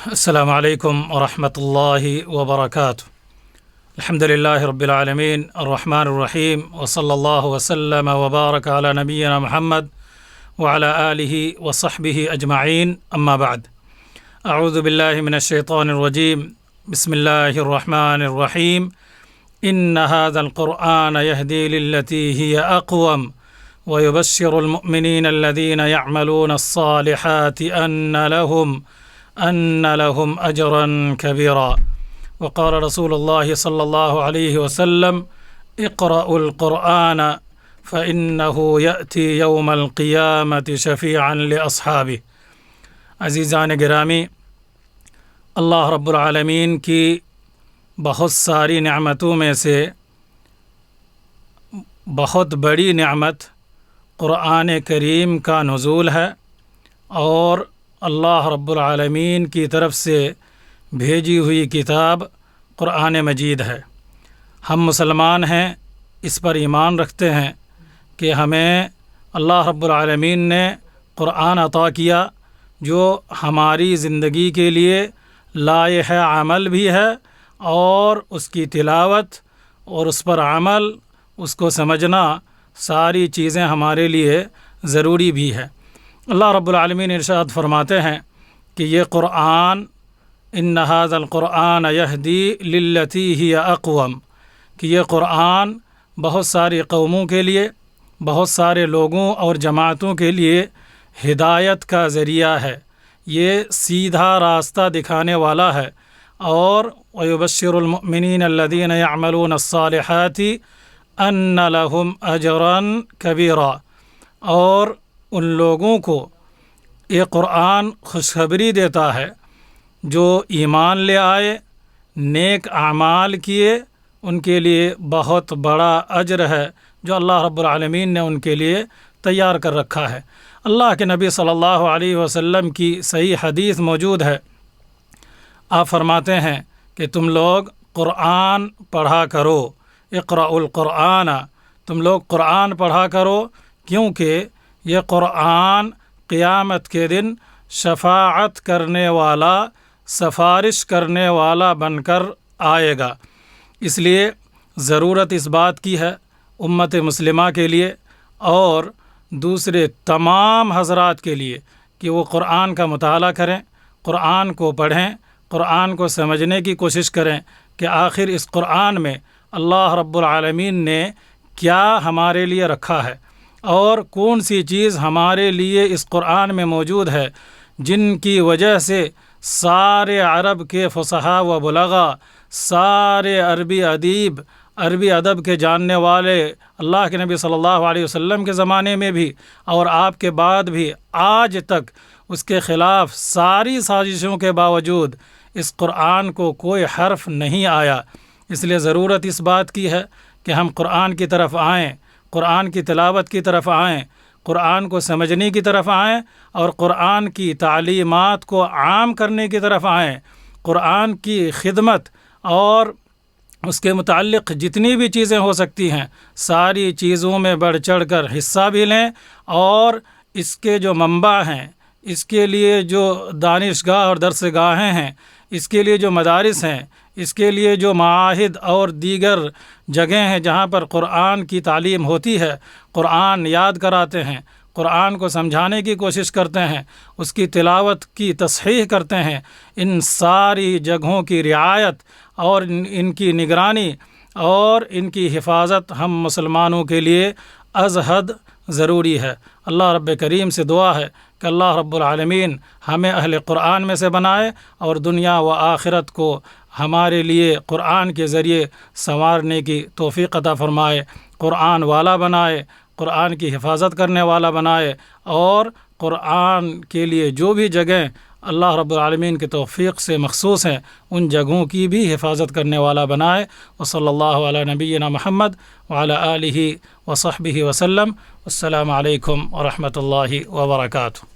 السلام علیکم ورحمۃ اللہ وبرکاتہ۔ الحمد للہ رب العالمین الرحمن الرحیم وصلی اللہ وسلم وبارک علی نبینا محمد وعلی آلہ وصحبہ اجمعین، اما بعد۔ اعوذ باللہ من الشیطان الرجیم، بسم اللہ الرحمن الرحیم۔ ان ھذا القرآن یہدی للتی ہی اقوم ویبشر المؤمنین الذین یعملون الصالحات ان لهم اجرا کبیرا۔ وقال رسول اللہ صلی اللہ علیہ وسلم اقرأوا القرآن فإنه یأتی یوم القیامة شفیعا لأصحابہ۔ عزیزان گرامی، اللہ رب العالمین کی بہت ساری نعمتوں میں سے بہت بڑی نعمت قرآن کریم کا نزول ہے، اور اللہ رب العالمین کی طرف سے بھیجی ہوئی کتاب قرآن مجید ہے۔ ہم مسلمان ہیں، اس پر ایمان رکھتے ہیں کہ ہمیں اللہ رب العالمین نے قرآن عطا کیا، جو ہماری زندگی کے لیے لائق عمل بھی ہے، اور اس کی تلاوت اور اس پر عمل، اس کو سمجھنا، ساری چیزیں ہمارے لیے ضروری بھی ہے۔ اللہ رب العالمین ارشاد فرماتے ہیں کہ یہ قرآن، ان ھذا القرآن یہدی للتی ہی اقوم، کہ یہ قرآن بہت ساری قوموں کے لیے، بہت سارے لوگوں اور جماعتوں کے لیے ہدایت کا ذریعہ ہے، یہ سیدھا راستہ دکھانے والا ہے۔ اور ویبشر المؤمنین الذین یعملون الصالحات ان لهم اجرا کبیرا، اور ان لوگوں کو یہ قرآن خوشخبری دیتا ہے جو ایمان لے آئے، نیک اعمال کیے، ان کے لیے بہت بڑا اجر ہے جو اللہ رب العالمین نے ان کے لیے تیار کر رکھا ہے۔ اللہ کے نبی صلی اللہ علیہ وسلم کی صحیح حدیث موجود ہے، آپ فرماتے ہیں کہ تم لوگ قرآن پڑھا کرو، اقرأوا القرآن، تم لوگ قرآن پڑھا کرو، کیونکہ یہ قرآن قیامت کے دن شفاعت کرنے والا، سفارش کرنے والا بن کر آئے گا۔ اس لیے ضرورت اس بات کی ہے امت مسلمہ کے لیے اور دوسرے تمام حضرات کے لیے کہ وہ قرآن کا مطالعہ کریں، قرآن کو پڑھیں، قرآن کو سمجھنے کی کوشش کریں کہ آخر اس قرآن میں اللہ رب العالمین نے کیا ہمارے لیے رکھا ہے، اور کون سی چیز ہمارے لیے اس قرآن میں موجود ہے جن کی وجہ سے سارے عرب کے فصحاء و بلغاء، سارے عربی ادیب، عربی ادب کے جاننے والے، اللہ کے نبی صلی اللہ علیہ وسلم کے زمانے میں بھی اور آپ کے بعد بھی آج تک اس کے خلاف ساری سازشوں کے باوجود اس قرآن کو کوئی حرف نہیں آیا۔ اس لیے ضرورت اس بات کی ہے کہ ہم قرآن کی طرف آئیں، قرآن کی تلاوت کی طرف آئیں، قرآن کو سمجھنے کی طرف آئیں، اور قرآن کی تعلیمات کو عام کرنے کی طرف آئیں، قرآن کی خدمت اور اس کے متعلق جتنی بھی چیزیں ہو سکتی ہیں ساری چیزوں میں بڑھ چڑھ کر حصہ بھی لیں، اور اس کے جو منبع ہیں، اس کے لیے جو دانشگاہ اور درس گاہیں ہیں، اس کے لیے جو مدارس ہیں، اس کے لیے جو معاہد اور دیگر جگہیں ہیں جہاں پر قرآن کی تعلیم ہوتی ہے، قرآن یاد کراتے ہیں، قرآن کو سمجھانے کی کوشش کرتے ہیں، اس کی تلاوت کی تصحیح کرتے ہیں، ان ساری جگہوں کی رعایت اور ان کی نگرانی اور ان کی حفاظت ہم مسلمانوں کے لیے از حد ضروری ہے۔ اللہ رب کریم سے دعا ہے کہ اللہ رب العالمین ہمیں اہل قرآن میں سے بنائے، اور دنیا و آخرت کو ہمارے لیے قرآن کے ذریعے سنوارنے کی توفیق عطا فرمائے، قرآن والا بنائے، قرآن کی حفاظت کرنے والا بنائے، اور قرآن کے لیے جو بھی جگہیں اللہ رب العالمین کے توفیق سے مخصوص ہیں ان جگہوں کی بھی حفاظت کرنے والا بنائے۔ وصلی اللہ علی نبینا محمد وعلی آلہ وصحبہ وسلم۔ السلام علیکم ورحمۃ اللہ وبرکاتہ۔